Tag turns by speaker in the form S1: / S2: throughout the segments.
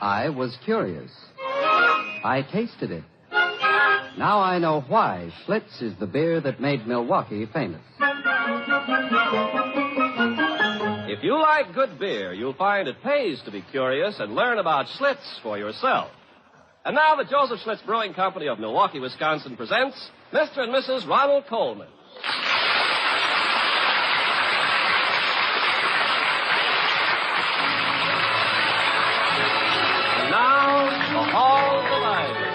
S1: I was curious. I tasted it. Now I know why Schlitz is the beer that made Milwaukee famous.
S2: If you like good beer, you'll find it pays to be curious and learn about Schlitz for yourself. And now the Joseph Schlitz Brewing Company of Milwaukee, Wisconsin presents Mr. and Mrs. Ronald Coleman. And now, the Halls of Ivy.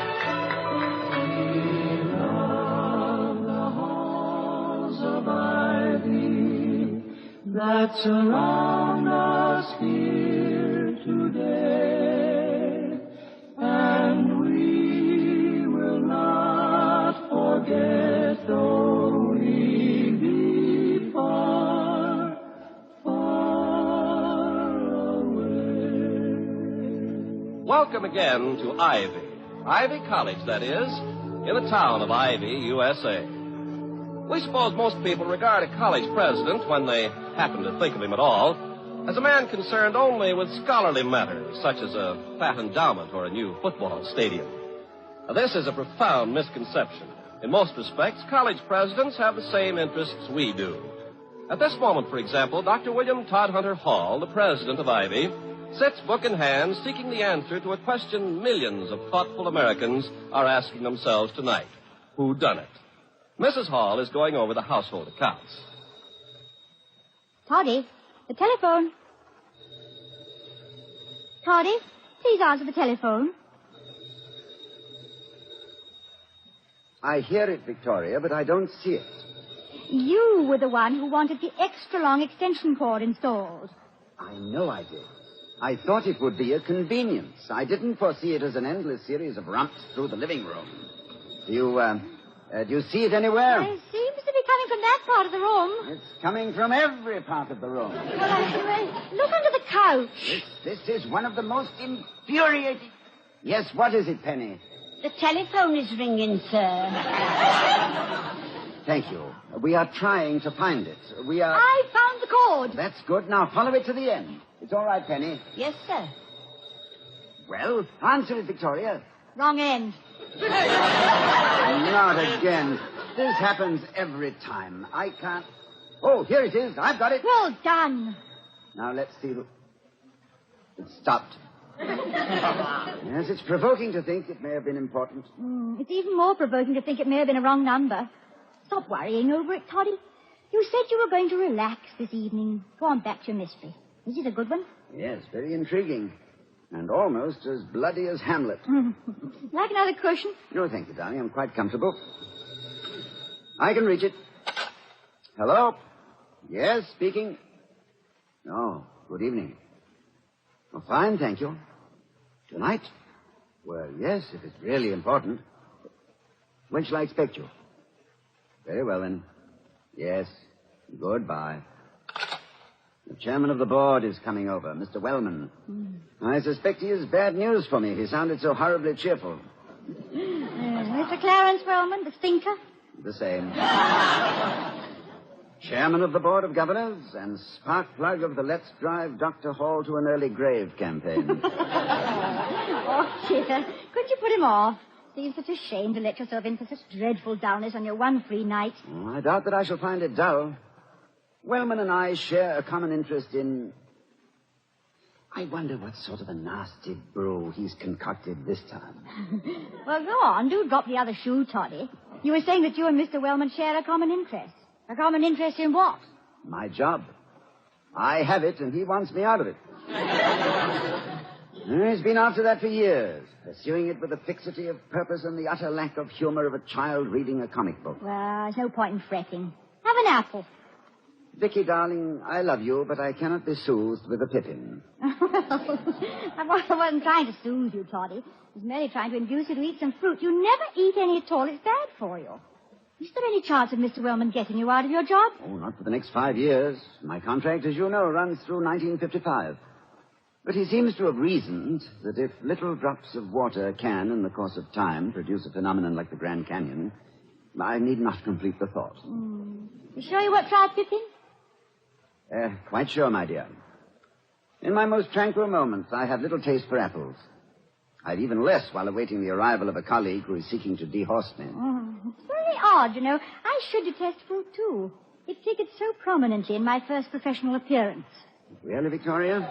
S3: That surround us here today, and we will not forget though we be far, far away.
S2: Welcome again to Ivy. Ivy College, that is, in the town of Ivy, USA. We suppose most people regard a college president, when they happen to think of him at all, as a man concerned only with scholarly matters, such as a fat endowment or a new football stadium. Now, this is a profound misconception. In most respects, college presidents have the same interests we do. At this moment, for example, Dr. William Todd Hunter Hall, the president of Ivy, sits book in hand seeking the answer to a question millions of thoughtful Americans are asking themselves tonight. Who done it? Mrs. Hall is going over the household accounts.
S4: Toddy, the telephone. Toddy, please answer the telephone.
S5: I hear it, Victoria, but I don't see it.
S4: You were the one who wanted the extra long extension cord installed.
S5: I know I did. I thought it would be a convenience. I didn't foresee it as an endless series of rumps through the living room. Do you see it anywhere?
S4: It seems to be coming from that part of the room.
S5: It's coming from every part of the room.
S4: Well, look under the couch.
S5: This is one of the most infuriating... Yes, what is it, Penny?
S6: The telephone is ringing, sir.
S5: Thank you. We are trying to find it.
S4: I found the cord.
S5: That's good. Now follow it to the end. It's all right, Penny.
S6: Yes, sir.
S5: Well, answer it, Victoria.
S4: Wrong end.
S5: Not again. This happens every time. I can't... Oh, here it is. I've got it.
S4: Well done.
S5: Now, let's see. It stopped. Yes, it's provoking to think it may have been important.
S4: It's even more provoking to think it may have been a wrong number. Stop worrying over it, Toddy. You said you were going to relax this evening. Go on back to your mystery. Is it a good one?
S5: Yes, very intriguing. And almost as bloody as Hamlet.
S4: Like another cushion?
S5: No, thank you, darling. I'm quite comfortable. I can reach it. Hello? Yes, speaking. Oh, good evening. Oh, fine, thank you. Tonight? Well, yes, if it's really important. When shall I expect you? Very well, then. Yes. Goodbye. The chairman of the board is coming over, Mr. Wellman. I suspect he has bad news for me. He sounded so horribly cheerful.
S4: Mr. Clarence Wellman, the thinker?
S5: The same. Chairman of the Board of Governors and spark plug of the Let's Drive Dr. Hall to an Early Grave campaign.
S4: Oh, dear. Couldn't you put him off? Seems such a shame to let yourself in for such dreadful dullness on your one free night.
S5: Oh, I doubt that I shall find it dull. Wellman and I share a common interest in... I wonder what sort of a nasty brew he's concocted this time.
S4: Well, go on. Do drop the other shoe, Toddy. You were saying that you and Mr. Wellman share a common interest. A common interest in what?
S5: My job. I have it, and he wants me out of it. He's been after that for years, pursuing it with the fixity of purpose and the utter lack of humor of a child reading a comic book.
S4: Well, there's no point in fretting. Have an apple.
S5: Vicky, darling, I love you, but I cannot be soothed with a pippin.
S4: I wasn't trying to soothe you, Toddy. I was merely trying to induce you to eat some fruit. You never eat any at all. It's bad for you. Is there any chance of Mr. Wellman getting you out of your job?
S5: Oh, not for the next 5 years. My contract, as you know, runs through 1955. But he seems to have reasoned that if little drops of water can, in the course of time, produce a phenomenon like the Grand Canyon, I need not complete the thought.
S4: You sure you won't try Pippin?
S5: Quite sure, my dear. In my most tranquil moments, I have little taste for apples. I've even less while awaiting the arrival of a colleague who is seeking to dehorse me.
S4: It's very odd, you know. I should detest fruit, too. It figured so prominently in my first professional appearance.
S5: Really, Victoria?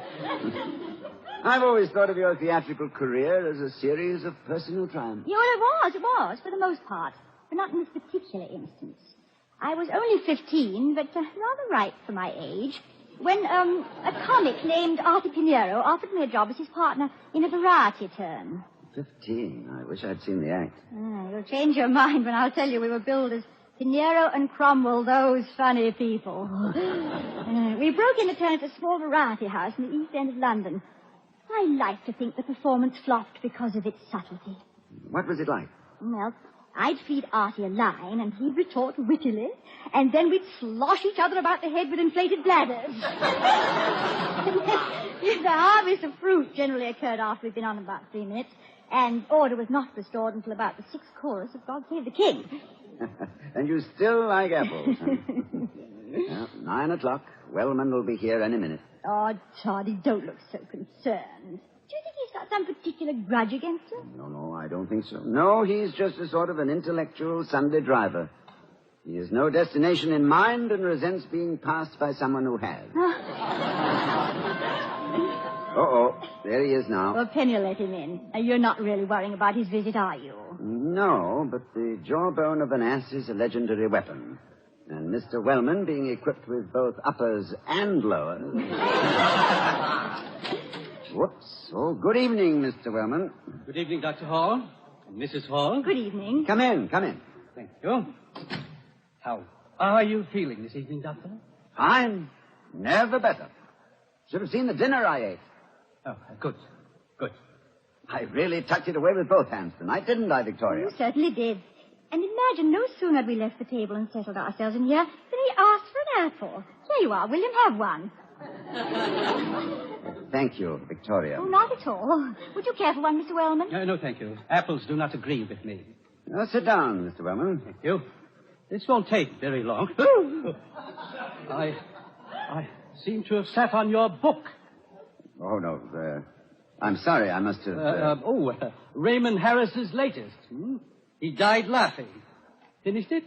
S5: I've always thought of your theatrical career as a series of personal triumphs.
S4: Yeah, well, it was, for the most part. But not in this particular instance. I was only 15, but rather ripe for my age, when a comic named Arthur Pinero offered me a job as his partner in a variety turn.
S5: 15? I wish I'd seen the act.
S4: You'll change your mind when I'll tell you we were billed as Pinero and Cromwell, those funny people. We broke in a turn at a small variety house in the East End of London. I like to think the performance flopped because of its subtlety.
S5: What was it like?
S4: Well, I'd feed Artie a line, and he'd retort wittily, and then we'd slosh each other about the head with inflated bladders. The harvest of fruit generally occurred after we'd been on about 3 minutes, and order was not restored until about the 6th chorus of God Save the King.
S5: And you still like apples, huh? Well, 9 o'clock. Wellman will be here any minute.
S4: Oh, Toddy, don't look so concerned. Do you think he's got some particular grudge against us?
S5: No, I don't think so. No, he's just a sort of an intellectual Sunday driver. He has no destination in mind and resents being passed by someone who has. There he is now.
S4: Well, Penny will let him in. You're not really worrying about his visit, are you?
S5: No, but the jawbone of an ass is a legendary weapon. And Mr. Wellman, being equipped with both uppers and lowers... Whoops. Oh, good evening, Mr. Wellman.
S7: Good evening, Dr. Hall. And Mrs. Hall.
S4: Good evening.
S5: Come in.
S7: Thank you. How are you feeling this evening, Doctor?
S5: Fine. Never better. Should have seen the dinner I ate.
S7: Oh, good.
S5: I really tucked it away with both hands tonight, didn't I, Victoria?
S4: You certainly did. And imagine, no sooner had we left the table and settled ourselves in here than he asked for an apple. Here you are. William, have one.
S5: Thank you, Victoria.
S4: Oh, not at all. Would you care for one, Mr. Wellman?
S7: No, thank you. Apples do not agree with me.
S5: Now, sit down, Mr. Wellman.
S7: Thank you. This won't take very long. I seem to have sat on your book.
S5: Oh, no. I'm sorry. I must have...
S7: Raymond Harris's latest. He died laughing. Finished it?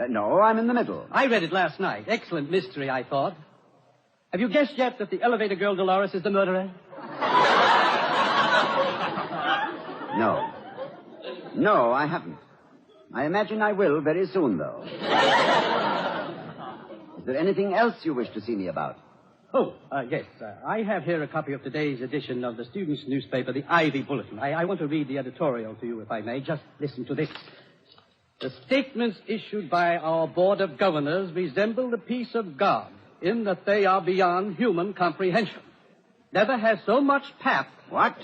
S5: No, I'm in the middle.
S7: I read it last night. Excellent mystery, I thought. Have you guessed yet that the elevator girl Dolores is the murderer?
S5: No, I haven't. I imagine I will very soon, though. Is there anything else you wish to see me about?
S7: Yes. I have here a copy of today's edition of the students' newspaper, the Ivy Bulletin. I want to read the editorial to you, if I may. Just listen to this. The statements issued by our Board of Governors resemble the peace of God in that they are beyond human comprehension. Never has so much pap.
S5: What?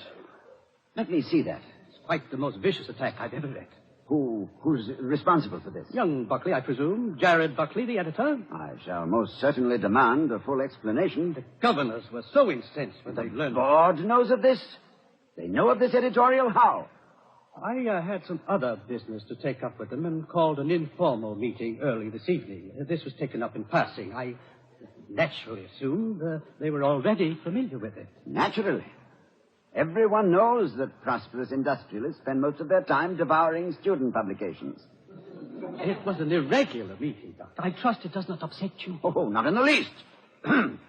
S5: Let me see that.
S7: It's quite the most vicious attack I've ever read.
S5: Who's responsible for this?
S7: Young Buckley, I presume. Jared Buckley, the editor.
S5: I shall most certainly demand a full explanation.
S7: The governors were so incensed when they learned...
S5: The board knows of this? They know of this editorial? How?
S7: I had some other business to take up with them and called an informal meeting early this evening. This was taken up in passing. I naturally assumed they were already familiar with it.
S5: Naturally. Everyone knows that prosperous industrialists spend most of their time devouring student publications.
S7: It was an irregular meeting, Doctor. I trust it does not upset you.
S5: Oh, not in the least.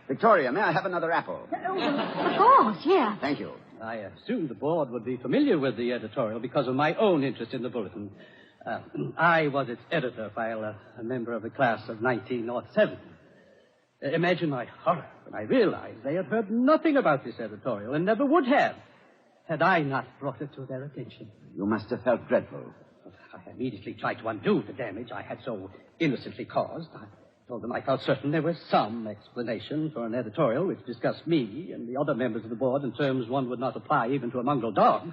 S5: Victoria, may I have another apple?
S4: Of course, yeah.
S5: Thank you.
S7: I assumed the board would be familiar with the editorial because of my own interest in the bulletin. I was its editor while a member of the class of 1907. Imagine my horror when I realized they had heard nothing about this editorial and never would have had I not brought it to their attention.
S5: You must have felt dreadful.
S7: I immediately tried to undo the damage I had so innocently caused. I told them I felt certain there was some explanation for an editorial which discussed me and the other members of the board in terms one would not apply even to a mongrel dog.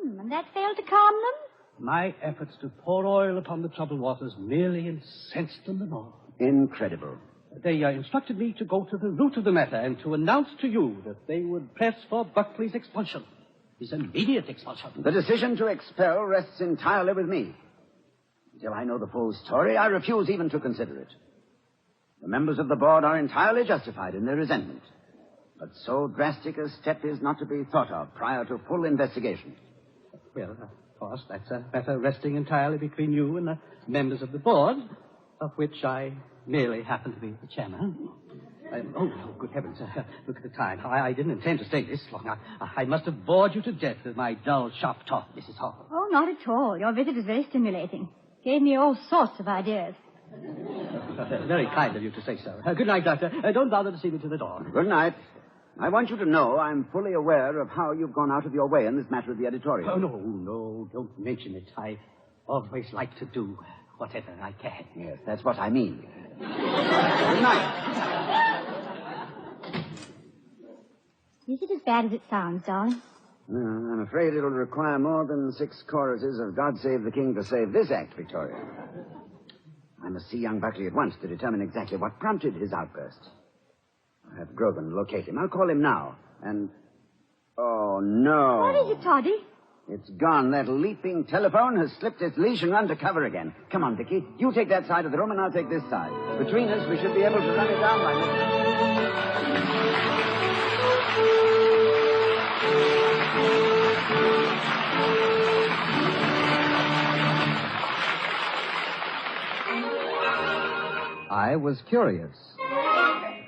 S4: And that failed to calm them?
S7: My efforts to pour oil upon the troubled waters merely incensed them the more.
S5: Incredible.
S7: They instructed me to go to the root of the matter and to announce to you that they would press for Buckley's expulsion. His immediate expulsion.
S5: The decision to expel rests entirely with me. Until I know the full story, I refuse even to consider it. The members of the board are entirely justified in their resentment. But so drastic a step is not to be thought of prior to full investigation.
S7: Well, of course, that's a matter resting entirely between you and the members of the board, of which I merely happen to be the chairman. Good heavens. Look at the time. I didn't intend to stay this long. I must have bored you to death with my dull, sharp talk, Mrs. Hall.
S4: Oh, not at all. Your visit was very stimulating. Gave me all sorts of ideas.
S7: Very kind of you to say so. Good night, Doctor. Don't bother to see me to the door.
S5: Good night. I want you to know I'm fully aware of how you've gone out of your way in this matter of the editorial.
S7: Oh, no, don't mention it. I always like to do whatever I can.
S5: Yes, that's what I mean. Good night.
S4: Is it as bad as it sounds, darling?
S5: I'm afraid it'll require more than 6 choruses of God Save the King to save this act, Victoria. I must see young Buckley at once to determine exactly what prompted his outburst. I'll have Grogan locate him. I'll call him now. And... oh, no.
S4: What is it, Toddy?
S5: It's gone. That leaping telephone has slipped its leash and run to cover again. Come on, Vicky. You take that side of the room and I'll take this side. Between us, we should be able to run it down by now.
S1: I was curious.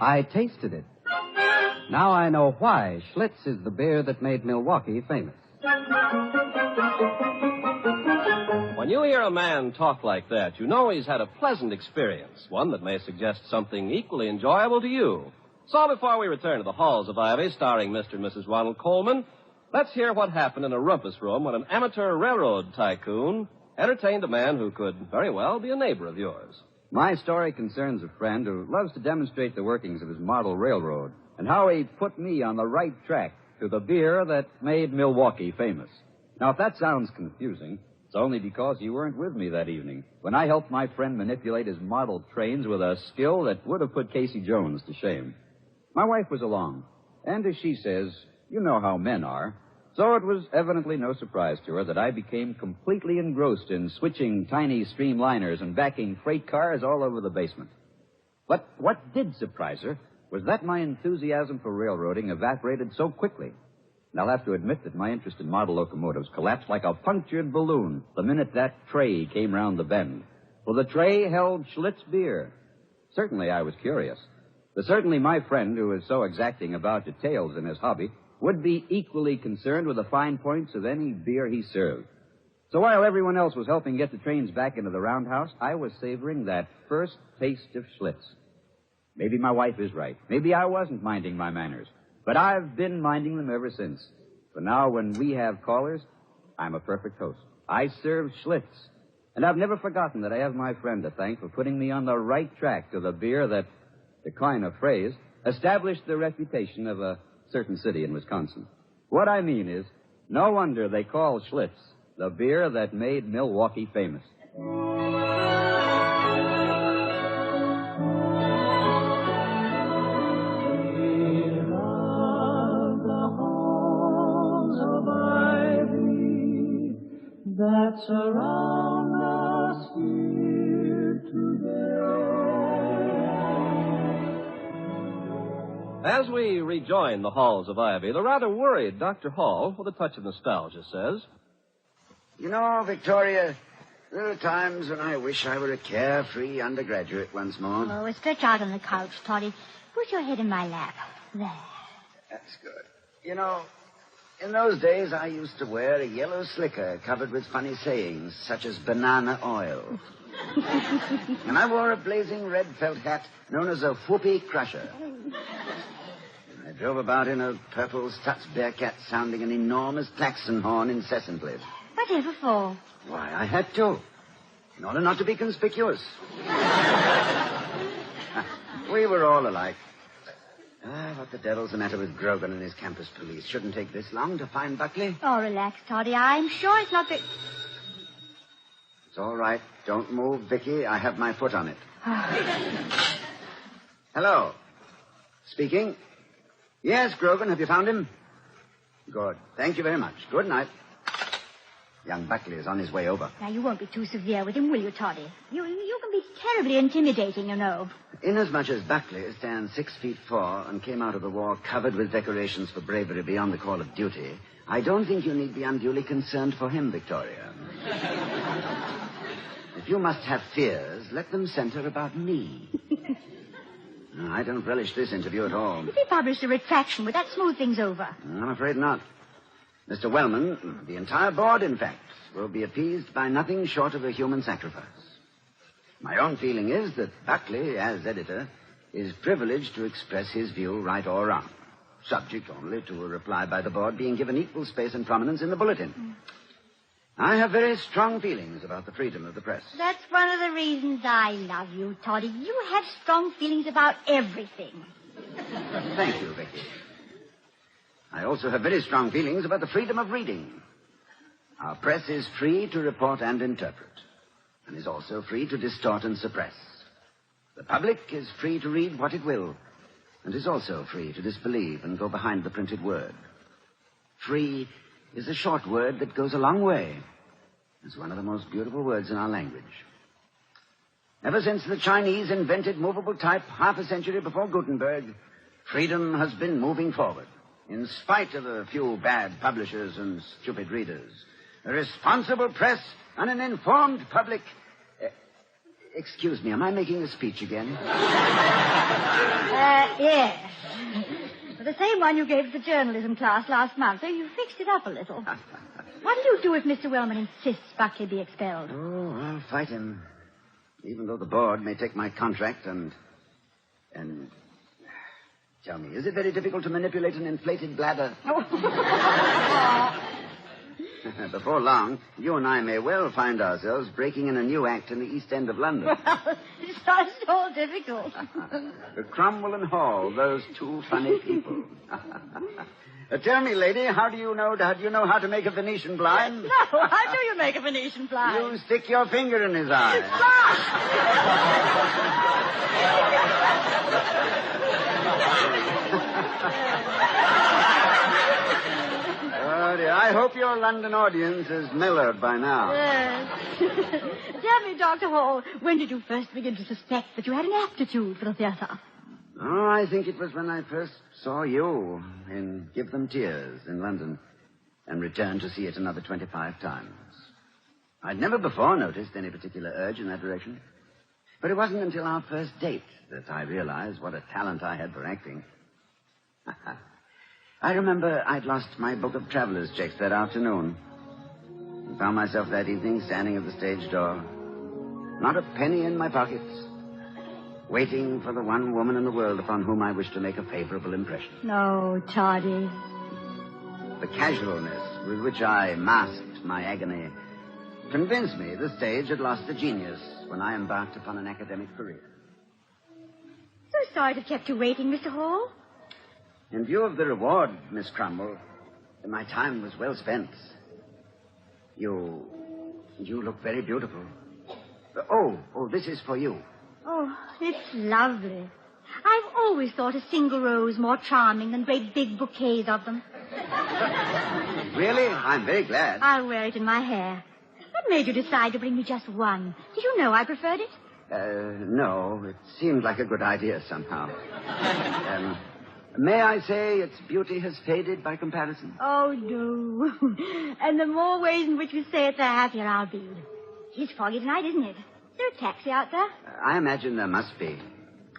S1: I tasted it. Now I know why Schlitz is the beer that made Milwaukee famous.
S2: When you hear a man talk like that, you know he's had a pleasant experience, one that may suggest something equally enjoyable to you. So before we return to the Halls of Ivy, starring Mr. and Mrs. Ronald Coleman, let's hear what happened in a rumpus room when an amateur railroad tycoon entertained a man who could very well be a neighbor of yours.
S1: My story concerns a friend who loves to demonstrate the workings of his model railroad and how he put me on the right track to the beer that made Milwaukee famous. Now, if that sounds confusing, it's only because you weren't with me that evening when I helped my friend manipulate his model trains with a skill that would have put Casey Jones to shame. My wife was along, and as she says, you know how men are. So it was evidently no surprise to her that I became completely engrossed in switching tiny streamliners and backing freight cars all over the basement. But what did surprise her was that my enthusiasm for railroading evaporated so quickly. And I'll have to admit that my interest in model locomotives collapsed like a punctured balloon the minute that tray came round the bend. For the tray held Schlitz beer. Certainly I was curious. But certainly my friend, who is so exacting about details in his hobby, would be equally concerned with the fine points of any beer he served. So while everyone else was helping get the trains back into the roundhouse, I was savoring that first taste of Schlitz. Maybe my wife is right. Maybe I wasn't minding my manners. But I've been minding them ever since. For now, when we have callers, I'm a perfect host. I serve Schlitz. And I've never forgotten that I have my friend to thank for putting me on the right track to the beer that, to coin a phrase, established the reputation of a certain city in Wisconsin. What I mean is, no wonder they call Schlitz the beer that made Milwaukee famous.
S3: That surround us here today.
S2: As we rejoin the Halls of Ivy, the rather worried Dr. Hall, with a touch of nostalgia, says,
S5: You know, Victoria, there are times when I wish I were a carefree undergraduate once more.
S4: Oh, stretch out on the couch, Toddy. Put your head in my lap. There.
S5: That's good. You know, in those days, I used to wear a yellow slicker covered with funny sayings, such as banana oil. And I wore a blazing red felt hat known as a whoopee crusher. I drove about in a purple Stutz Bearcat sounding an enormous klaxon horn incessantly.
S4: Whatever for?
S5: Why, I had to, in order not to be conspicuous. We were all alike. What the devil's the matter with Grogan and his campus police? Shouldn't take this long to find Buckley.
S4: Oh, relax, Toddy. I'm sure it's not the...
S5: It's all right. Don't move, Vicky. I have my foot on it. Hello. Speaking. Yes, Grogan, have you found him? Good. Thank you very much. Good night. Young Buckley is on his way over.
S4: Now, you won't be too severe with him, will you, Toddy? You can be terribly intimidating, you know.
S5: Inasmuch as Buckley stands 6'4" and came out of the war covered with decorations for bravery beyond the call of duty, I don't think you need be unduly concerned for him, Victoria. If you must have fears, let them center about me. No, I don't relish this interview at all.
S4: If he published a retraction, would that smooth things over?
S5: I'm afraid not. Mr. Wellman, the entire board, in fact, will be appeased by nothing short of a human sacrifice. My own feeling is that Buckley, as editor, is privileged to express his view right or wrong, subject only to a reply by the board being given equal space and prominence in the bulletin. I have very strong feelings about the freedom of the press.
S4: That's one of the reasons I love you, Toddy. You have strong feelings about everything.
S5: Thank you, Vicky. I also have very strong feelings about the freedom of reading. Our press is free to report and interpret, and is also free to distort and suppress. The public is free to read what it will, and is also free to disbelieve and go behind the printed word. Free is a short word that goes a long way. It's one of the most beautiful words in our language. Ever since the Chinese invented movable type half a century before Gutenberg, freedom has been moving forward. In spite of a few bad publishers and stupid readers, a responsible press and an informed public... excuse me, am I making a speech again?
S4: Yes. The same one you gave to the journalism class last month, so you fixed it up a little. What do you do if Mr. Wellman insists Buckley be expelled?
S5: Oh, I'll fight him. Even though the board may take my contract and... Tell me, is it very difficult to manipulate an inflated bladder? Before long, you and I may well find ourselves breaking in a new act in the East End of London.
S4: Well, it's not at all difficult.
S5: Cromwell and Hall, those two funny people. Tell me, lady, how do you know how to make a Venetian blind?
S4: No, how do you make a Venetian blind?
S5: You stick your finger in his eye. Oh, dear. I hope your London audience is mellowed by now.
S4: Yes. Tell me, Dr. Hall, when did you first begin to suspect that you had an aptitude for the theater?
S5: Oh, I think it was when I first saw you in Give Them Tears in London and returned to see it another 25 times. I'd never before noticed any particular urge in that direction. But it wasn't until our first date that I realized what a talent I had for acting. I remember I'd lost my book of traveler's checks that afternoon and found myself that evening standing at the stage door, not a penny in my pockets, waiting for the one woman in the world upon whom I wished to make a favorable impression.
S4: No, Toddy.
S5: The casualness with which I masked my agony convinced me the stage had lost the genius when I embarked upon an academic career.
S4: So sorry to have kept you waiting, Mr. Hall.
S5: In view of the reward, Miss Cromwell, my time was well spent. You look very beautiful. Oh, this is for you.
S4: Oh, it's lovely. I've always thought a single rose more charming than great big bouquets of them.
S5: Really? I'm very glad.
S4: I'll wear it in my hair. What made you decide to bring me just one? Did you know I preferred it?
S5: No. It seemed like a good idea somehow. May I say its beauty has faded by comparison?
S4: Oh, no. And the more ways in which you say it, the happier I'll be. It's foggy tonight, isn't it? Is there a taxi out there?
S5: I imagine there must be.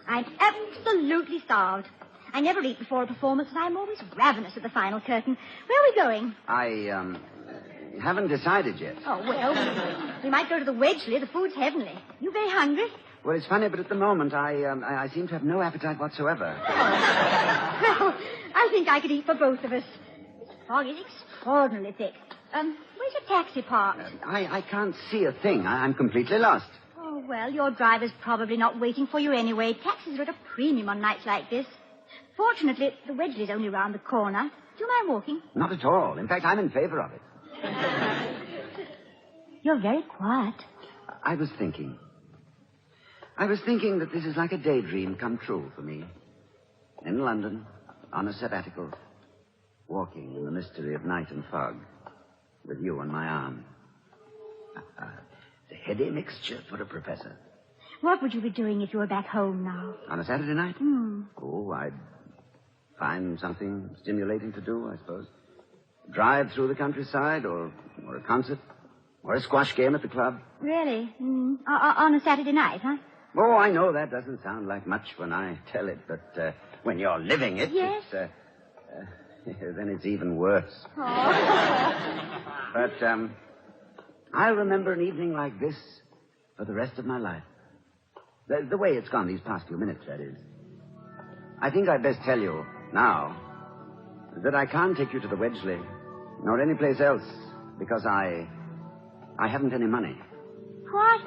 S4: I'm absolutely starved. I never eat before a performance, and I'm always ravenous at the final curtain. Where are we going?
S5: I haven't decided yet.
S4: Oh, well, we might go to the Wedgeley. The food's heavenly. You very hungry?
S5: Well, it's funny, but at the moment, I seem to have no appetite whatsoever.
S4: Well, I think I could eat for both of us. This fog is extraordinarily thick. Where's your taxi parked?
S5: I can't see a thing. I'm completely lost.
S4: Oh, well, your driver's probably not waiting for you anyway. Taxis are at a premium on nights like this. Fortunately, the Wedgeley's only round the corner. Do you mind walking?
S5: Not at all. In fact, I'm in favor of it.
S4: You're very quiet.
S5: I was thinking that this is like a daydream come true for me. In London, on a sabbatical, walking in the mystery of night and fog, with you on my arm. It's a heady mixture for a professor.
S4: What would you be doing if you were back home now?
S5: On a Saturday night?
S4: Hmm.
S5: Oh, I'd find something stimulating to do, I suppose. Drive through the countryside, or a concert, or a squash game at the club.
S4: Really? On a Saturday night, huh?
S5: Oh, I know that doesn't sound like much when I tell it, but when you're living it,
S4: yes?
S5: Then it's even worse.
S4: Oh.
S5: But I'll remember an evening like this for the rest of my life. The way it's gone these past few minutes, that is. I think I'd best tell you now that I can't take you to the Wedgeley, nor any place else, because I haven't any money.
S4: What?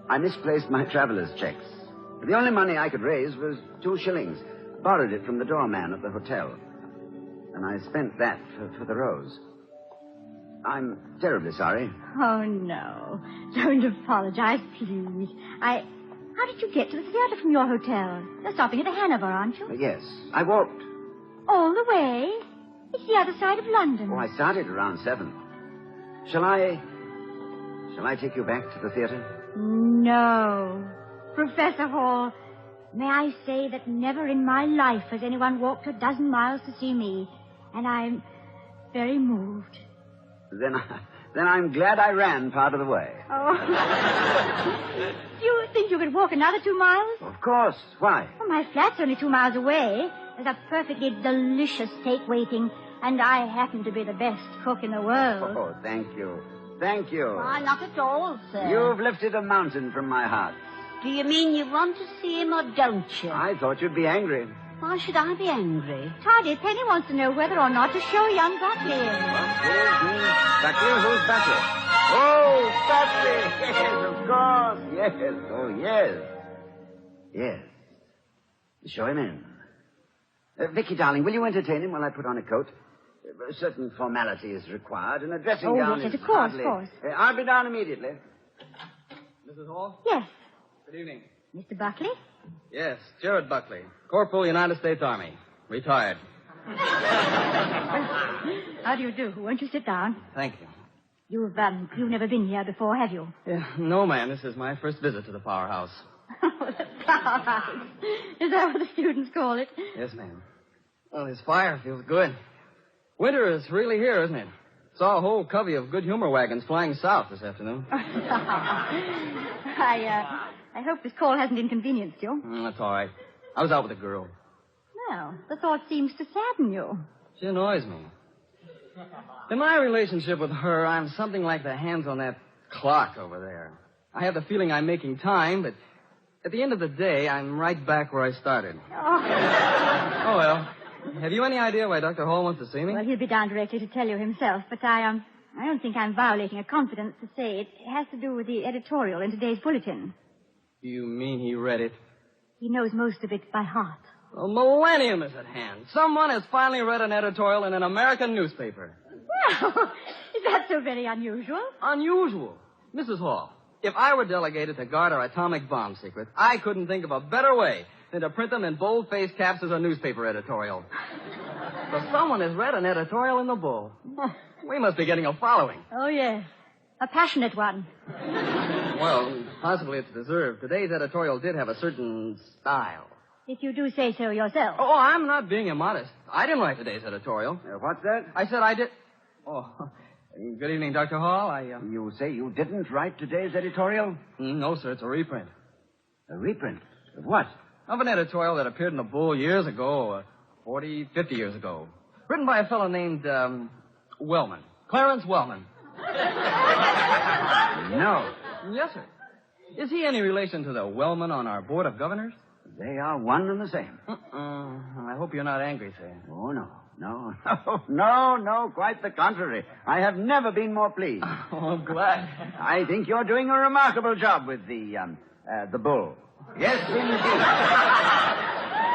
S5: I misplaced my traveler's checks. The only money I could raise was 2 shillings. Borrowed it from the doorman at the hotel. And I spent that for the rose. I'm terribly sorry.
S4: Oh, no. Don't apologize, please. How did you get to the theater from your hotel? You're stopping at the Hanover, aren't you?
S5: Yes, I walked.
S4: All the way? It's the other side of London.
S5: Oh, I started around 7. Shall I take you back to the theater?
S4: No. Professor Hall, may I say that never in my life has anyone walked a dozen miles to see me, and I'm very moved.
S5: Then I'm glad I ran part of the way.
S4: Oh. Do you think you could walk another 2 miles?
S5: Of course. Why?
S4: Well, my flat's only 2 miles away. There's a perfectly delicious steak waiting, and I happen to be the best cook in the world.
S5: Oh, thank you. Thank you.
S6: Why, not at all, sir.
S5: You've lifted a mountain from my heart.
S6: Do you mean you want to see him or don't you?
S5: I thought you'd be angry.
S6: Why should I be angry?
S4: Toddy, Penny wants to know whether or not to show young Buckley in.
S5: Buckley? Who's Buckley? Oh, Buckley! Yes, of course. Yes. Oh, yes. Yes. Show him in. Vicky, darling, will you entertain him while I put on a coat? A certain formality is required, and a dressing gown
S4: yes,
S5: is
S4: of course,
S5: hardly...
S4: of course.
S5: I'll be down immediately.
S7: Mrs. Hall?
S4: Yes.
S7: Good evening.
S4: Mr. Buckley?
S7: Yes, Jared Buckley, Corporal, United States Army. Retired.
S4: How do you do? Won't you sit down?
S7: Thank you.
S4: You've never been here before, have you?
S7: No, ma'am. This is my first visit to the powerhouse.
S4: Oh, the powerhouse. Is that what the students call it?
S7: Yes, ma'am. Well, this fire feels good. Winter is really here, isn't it? Saw a whole covey of good humor wagons flying south this afternoon.
S4: I hope this call hasn't inconvenienced you.
S7: That's all right. I was out with a girl.
S4: Well, the thought seems to sadden you.
S7: She annoys me. In my relationship with her, I'm something like the hands on that clock over there. I have the feeling I'm making time, but at the end of the day, I'm right back where I started. Oh, well. Have you any idea why Dr. Hall wants to see me?
S4: Well, he'll be down directly to tell you himself, but I don't think I'm violating a confidence to say it has to do with the editorial in today's bulletin.
S7: You mean he read it?
S4: He knows most of it by heart.
S7: A millennium is at hand. Someone has finally read an editorial in an American newspaper.
S4: Well, is that so very unusual?
S7: Unusual. Mrs. Hall, if I were delegated to guard our atomic bomb secret, I couldn't think of a better way than to print them in bold-faced caps as a newspaper editorial. So someone has read an editorial in the Bull. We must be getting a following.
S4: Oh, yes. A passionate one.
S7: Well, possibly it's deserved. Today's editorial did have a certain style.
S4: If you do say so yourself.
S7: Oh, I'm not being immodest. I didn't write today's editorial.
S5: What's that?
S7: I said I did. Oh, good evening, Dr. Hall.
S5: You say you didn't write today's editorial?
S7: No, sir. It's a reprint.
S5: A reprint? Of what?
S7: Of an editorial that appeared in the Bull years ago, 40, 50 years ago. Written by a fellow named, Wellman. Clarence Wellman.
S5: No.
S7: Yes, sir. Is he any relation to the Wellman on our Board of Governors?
S5: They are one and the same.
S7: I hope you're not angry, sir.
S5: Oh, no. No, quite the contrary. I have never been more pleased.
S7: Oh, I'm glad.
S5: I think you're doing a remarkable job with the Bull. Yes, indeed.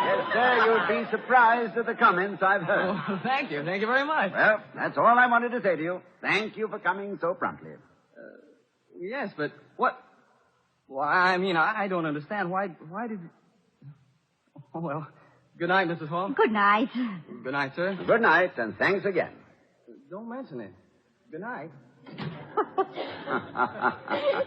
S5: Yes, sir, you'll be surprised at the comments I've heard.
S7: Oh, thank you. Thank you very much.
S5: Well, that's all I wanted to say to you. Thank you for coming so promptly.
S7: Yes, but what? Well, I mean, I don't understand. Why did you... Oh, well, good night, Mrs. Hall.
S4: Good night.
S7: Good night, sir.
S5: Good night, and thanks again.
S7: Don't mention it. Good night.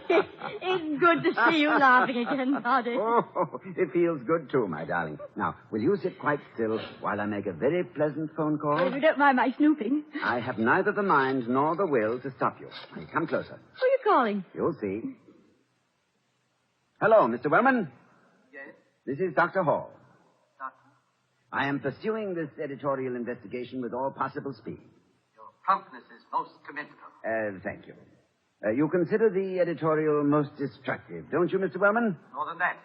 S4: It's good to see you laughing again, Toddy.
S5: Oh, it feels good, too, my darling. Now, will you sit quite still while I make a very pleasant phone call?
S4: If you don't mind my snooping.
S5: I have neither the mind nor the will to stop you. Now, come closer.
S4: Who are you calling?
S5: You'll see. Hello, Mr. Wellman.
S8: Yes,
S5: This is Dr. Hall.
S8: Doctor.
S5: I am pursuing this editorial investigation with all possible speed.
S8: Your promptness is most commendable.
S5: Thank you. You consider the editorial most destructive, don't you, Mr. Wellman?
S8: More than that,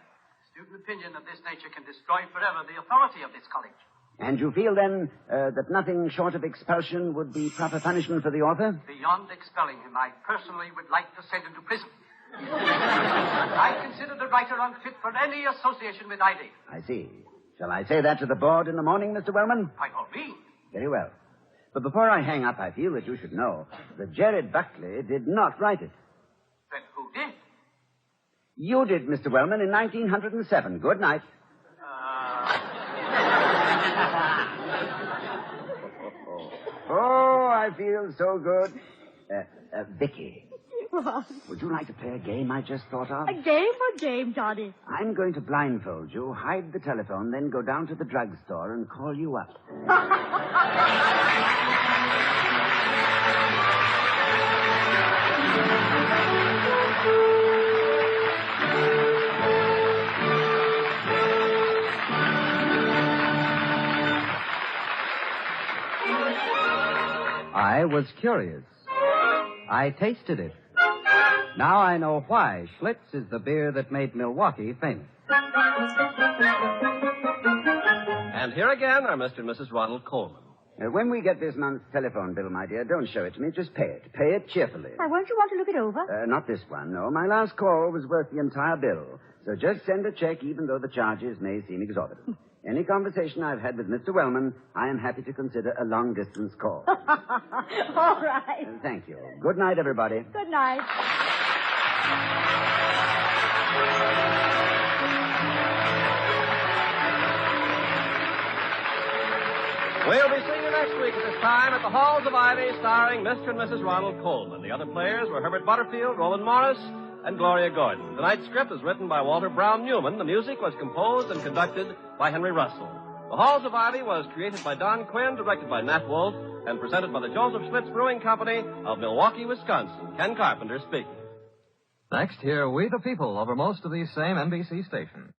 S8: student opinion of this nature can destroy forever the authority of this college.
S5: And you feel, then, that nothing short of expulsion would be proper punishment for the author?
S8: Beyond expelling him, I personally would like to send him to prison. I consider the writer unfit for any association with Ivy.
S5: I see. Shall I say that to the board in the morning, Mr. Wellman?
S8: By all means.
S5: Very well. But before I hang up, I feel that you should know that Jared Buckley did not write it.
S8: Then who did?
S5: You did, Mr. Wellman, in 1907. Good night. Oh, I feel so good. Vicky,
S4: What?
S5: would you like to play a game I just thought of?
S4: A game? What game, Toddy?
S5: I'm going to blindfold you, hide the telephone, then go down to the drugstore and call you up.
S1: I was curious. I tasted it. Now I know why Schlitz is the beer that made Milwaukee famous.
S2: And here again are Mr. and Mrs. Ronald Coleman.
S5: When we get this month's telephone bill, my dear, don't show it to me. Just pay it. Pay it cheerfully.
S4: Why, won't you want to look it over?
S5: Not this one, no. My last call was worth the entire bill. So just send a check, even though the charges may seem exorbitant. Any conversation I've had with Mr. Wellman, I am happy to consider a long-distance call.
S4: All right.
S5: Thank you. Good night, everybody.
S4: Good night.
S2: We'll be seeing you next week at this time at the Halls of Ivy, starring Mr. and Mrs. Ronald Coleman. The other players were Herbert Butterfield, Roland Morris, and Gloria Gordon. Tonight's script was written by Walter Brown Newman. The music was composed and conducted by Henry Russell. The Halls of Ivy was created by Don Quinn, directed by Nat Wolf, and presented by the Joseph Schlitz Brewing Company of Milwaukee, Wisconsin. Ken Carpenter speaking.
S9: Next, hear We the People over most of these same NBC stations.